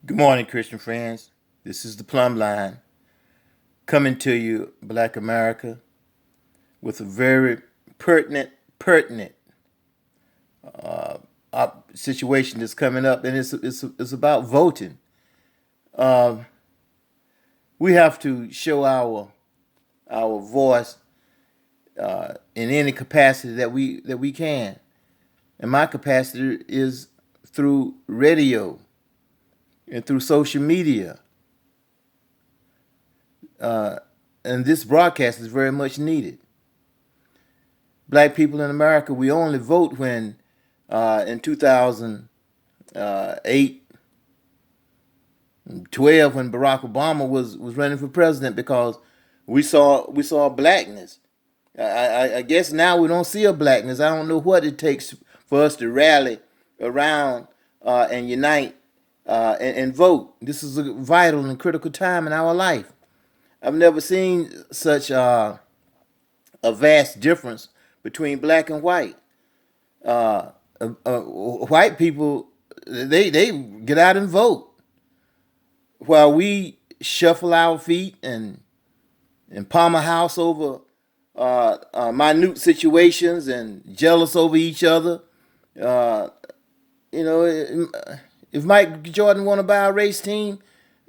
Good morning, Christian friends. This is the Plumbline coming to you, Black America, with a very pertinent situation that's coming up, and it's about voting. Uh, we have to show our voice in any capacity that we can, and my capacity is through radio and through social media. Uh, and this broadcast is very much needed. Black people in America, we only vote when in 2008, 12, when Barack Obama was running for president, because we saw blackness. I guess now we don't see a blackness. I don't know what it takes for us to rally around and unite and vote. This is a vital and critical time in our life. I've never seen such a vast difference between black and white. White people, they get out and vote, while we shuffle our feet and palm a house over minute situations and jealous over each other. Uh, if Mike Jordan want to buy a race team,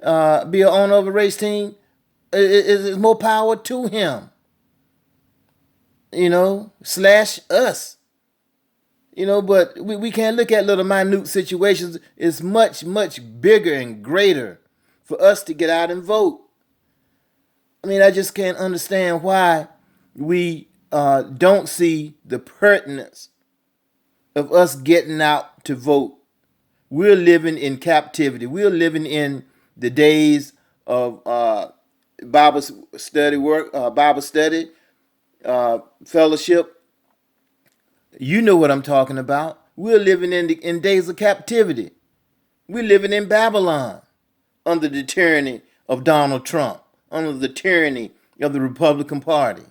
be an owner of a race team, it's more power to him. Slash us. But we can't look at little minute situations. It's much bigger and greater for us to get out and vote. I just can't understand why we don't see the pertinence of us getting out to vote. We're living in captivity. We're living in the days of Bible study work, Bible study, fellowship. You know what I'm talking about. We're living in days of captivity. We're living in Babylon under the tyranny of Donald Trump, under the tyranny of the Republican Party.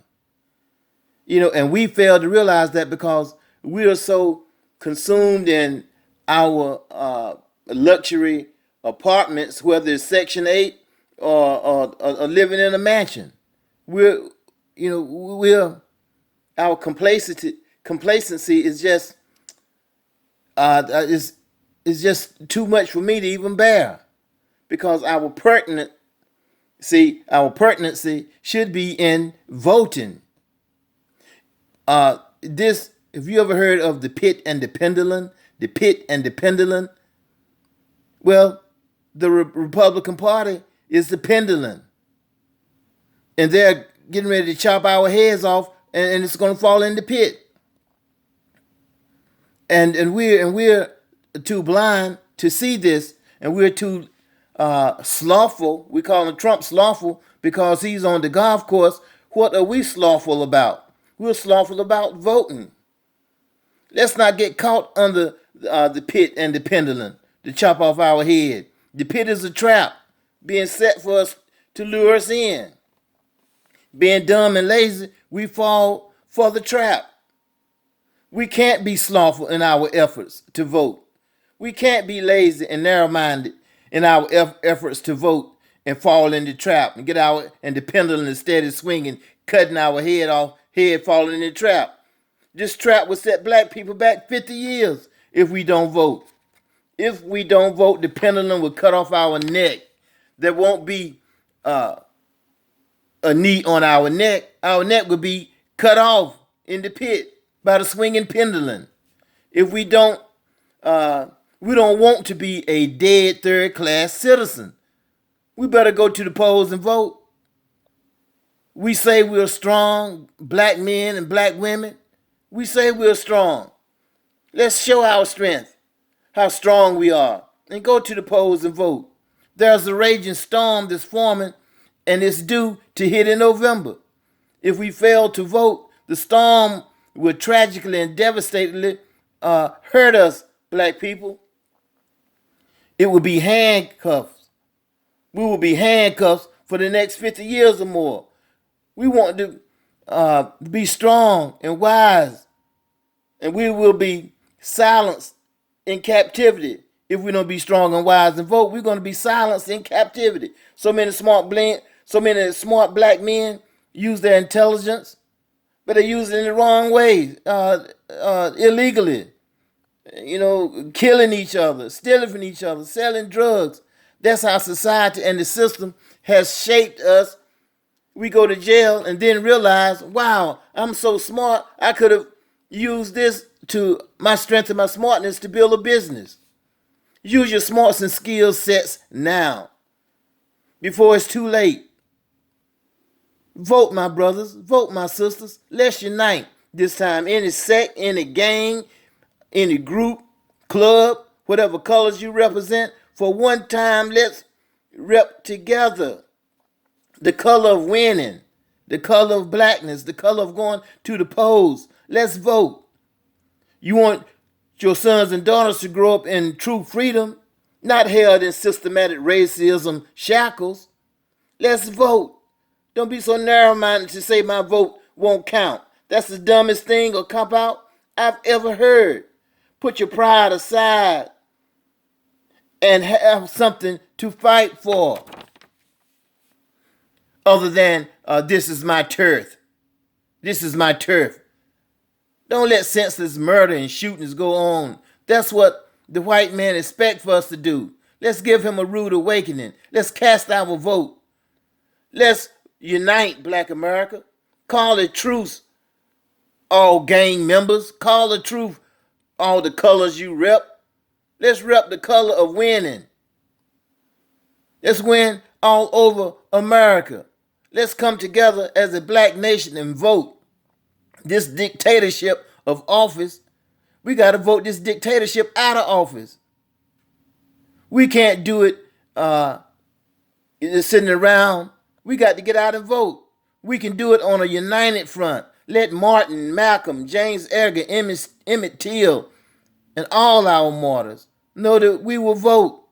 And we fail to realize that because we are so consumed in our luxury apartments, whether it's Section 8 or living in a mansion. We're, we're our complacency is just is just too much for me to even bear, because our pertinency should be in voting. This Have you ever heard of the pit and the pendulum? The pit and the pendulum. Well, the Republican Party is the pendulum, and they're getting ready to chop our heads off, and it's going to fall in the pit. And we're too blind to see this, and we're too slothful. We call him Trump slothful because he's on the golf course. What are we slothful about? We're slothful about voting. Let's not get caught under the pit and the pendulum to chop off our head. The pit is a trap being set for us to lure us in. Being dumb and lazy, we fall for the trap. We can't be slothful in our efforts to vote. We can't be lazy and narrow-minded in our efforts to vote and fall in the trap and the pendulum is steady swinging, cutting our head falling in the trap. This trap will set black people back 50 years if we don't vote. If we don't vote, the pendulum will cut off our neck. There won't be a knee on our neck. Our neck will be cut off in the pit by the swinging pendulum. If we don't want to be a dead third-class citizen. We better go to the polls and vote. We say we're strong, black men and black women. We say we're strong. Let's show our strength, how strong we are, and go to the polls and vote. There's a raging storm that's forming, and it's due to hit in November. If we fail to vote, the storm will tragically and devastatingly hurt us, black people. It will be handcuffs. We will be handcuffed for the next 50 years or more. We want to be strong and wise, and we will be silenced in captivity If we don't be strong and wise and vote, we're going to be silenced in captivity. So many smart black men use their intelligence, but they use it in the wrong way, illegally. Killing each other, stealing from each other, selling drugs. That's how society and the system has shaped us. We go to jail and then realize, wow, I'm so smart. I could have used this to my strength and my smartness to build a business. Use your smarts and skill sets now, before it's too late. Vote, my brothers. Vote, my sisters. Let's unite this time. Any sect, any gang, any group, club, whatever colors you represent. For one time, let's rep together. The color of winning, the color of blackness, the color of going to the polls. Let's vote. You want your sons and daughters to grow up in true freedom, not held in systematic racism shackles. Let's vote. Don't be so narrow-minded to say my vote won't count. That's the dumbest thing or cop-out I've ever heard. Put your pride aside and have something to fight for. Other than, this is my turf. This is my turf. Don't let senseless murder and shootings go on. That's what the white man expects for us to do. Let's give him a rude awakening. Let's cast our vote. Let's unite, Black America. Call it truce, all gang members. Call the truth, all the colors you rep. Let's rep the color of winning. Let's win all over America. Let's come together as a black nation and vote. This dictatorship of office, we got to vote this dictatorship out of office. We can't do it just sitting around. We got to get out and vote. We can do it on a united front. Let Martin, Malcolm, James Edgar, Emmett Till, and all our martyrs know that we will vote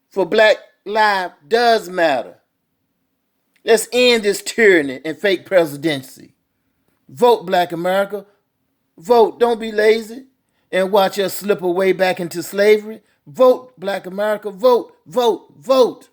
for Black life does matter. Let's end this tyranny and fake presidency. Vote, Black America. Vote. Don't be lazy and watch us slip away back into slavery. Vote, Black America. Vote, vote, vote.